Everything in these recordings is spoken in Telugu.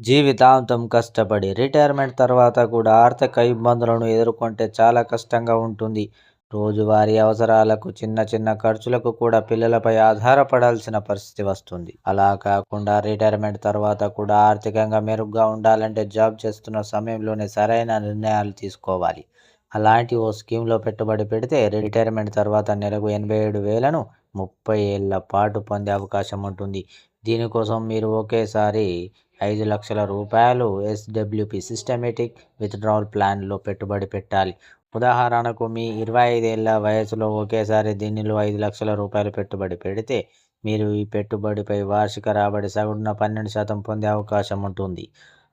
జీవితాంతం కష్టపడి రిటైర్మెంట్ తర్వాత కూడా ఆర్థిక ఇబ్బందులను ఎదుర్కొంటే చాలా కష్టంగా ఉంటుంది. రోజువారీ అవసరాలకు, చిన్న చిన్న ఖర్చులకు కూడా పిల్లలపై ఆధారపడాల్సిన పరిస్థితి వస్తుంది. అలా కాకుండా రిటైర్మెంట్ తర్వాత కూడా ఆర్థికంగా మెరుగ్గా ఉండాలంటే జాబ్ చేస్తున్న సమయంలోనే సరైన నిర్ణయాలు తీసుకోవాలి. అలాంటి ఓ స్కీమ్‌లో పెట్టుబడి పెడితే రిటైర్మెంట్ తర్వాత నెలకు 87,000ను 30 ఏళ్ల పాటు పొందే అవకాశం ఉంటుంది. దీనికోసం మీరు ఒకేసారి రూ. 5,00,000 ఎస్‌డబ్ల్యూపీ సిస్టమేటిక్ విత్‌డ్రావల్ ప్లాన్‌లో పెట్టుబడి పెట్టాలి. ఉదాహరణకు మీ 25 ఏళ్ల వయసులో ఒకేసారి దీనిలో రూ. 5,00,000 పెట్టుబడి పెడితే మీరు ఈ పెట్టుబడిపై వార్షిక రాబడి సగటున 12% పొందే అవకాశం ఉంటుంది.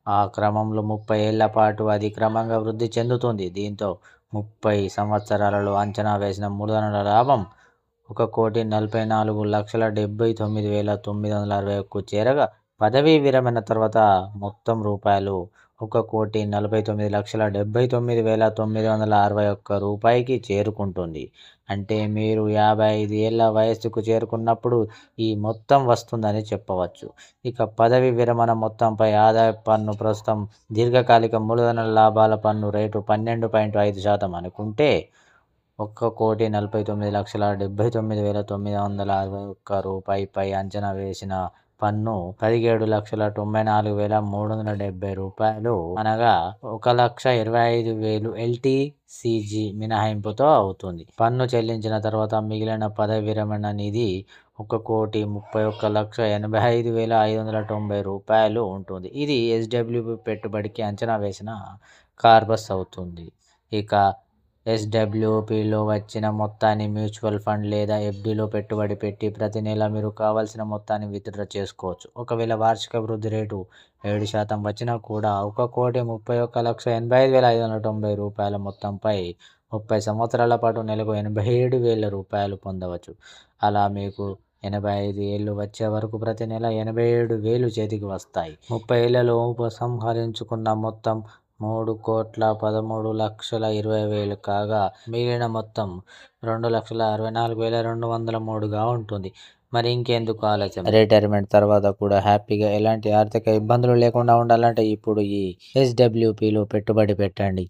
ఆ క్రమంలో 30 ఏళ్ల పాటు అది క్రమంగా వృద్ధి చెందుతుంది. దీంతో 30 సంవత్సరాలలో అంచనా వేసిన మూలధన లాభం 1,44,79,961కు చేరగా, పదవీ విరమణ తర్వాత మొత్తం రూపాయలు 1,49,79,961కి చేరుకుంటుంది. అంటే మీరు 55 ఏళ్ల వయస్సుకు చేరుకున్నప్పుడు ఈ మొత్తం వస్తుందని చెప్పవచ్చు. ఇక పదవీ విరమణ మొత్తంపై ఆదాయపు పన్ను ప్రస్తుతం దీర్ఘకాలిక మూలధన లాభాల పన్ను రేటు 12.5% అనుకుంటే, రూ. 1,49,79,961పై అంచనా వేసిన పన్ను రూ. 17,94,370 అనగా 1,25,000 ఎల్టీసీజీ మినహాయింపుతో అవుతుంది. పన్ను చెల్లించిన తర్వాత మిగిలిన పదవీ విరమణ నిధి రూ. 1,31,85,590 ఉంటుంది. ఇది ఎస్‌డబ్ల్యూపీ పెట్టుబడికి అంచనా వేసిన కార్పస్ అవుతుంది. ఇక ఎస్‌డబ్ల్యూపీలో వచ్చిన మొత్తాన్ని మ్యూచువల్ ఫండ్ లేదా ఎఫ్‌డిలో పెట్టుబడి పెట్టి ప్రతి నెలా మీరు కావలసిన మొత్తాన్ని విత్‌డ్రా చేసుకోవచ్చు. ఒకవేళ వార్షిక వృద్ధి రేటు 7% వచ్చినా కూడా రూ. 1,31,85,590 మొత్తంపై 30 సంవత్సరాల పాటు నెలకు రూ. 87,000 పొందవచ్చు. అలా మీకు 85 ఏళ్లు వచ్చే వరకు ప్రతి నెల 87,000 చేతికి వస్తాయి. 30 ఏళ్లలో ఉపసంహరించుకున్న మొత్తం రూ. 3,13,20,000 కాగా, మిగిలిన మొత్తం రూ. 2,64,203గా ఉంటుంది. మరి ఇంకెందుకు ఆలస్యం? రిటైర్మెంట్ తర్వాత కూడా హ్యాపీగా ఎలాంటి ఆర్థిక ఇబ్బందులు లేకుండా ఉండాలంటే ఇప్పుడు ఈ ఎస్‌డబ్ల్యూపీలో పెట్టుబడి పెట్టండి.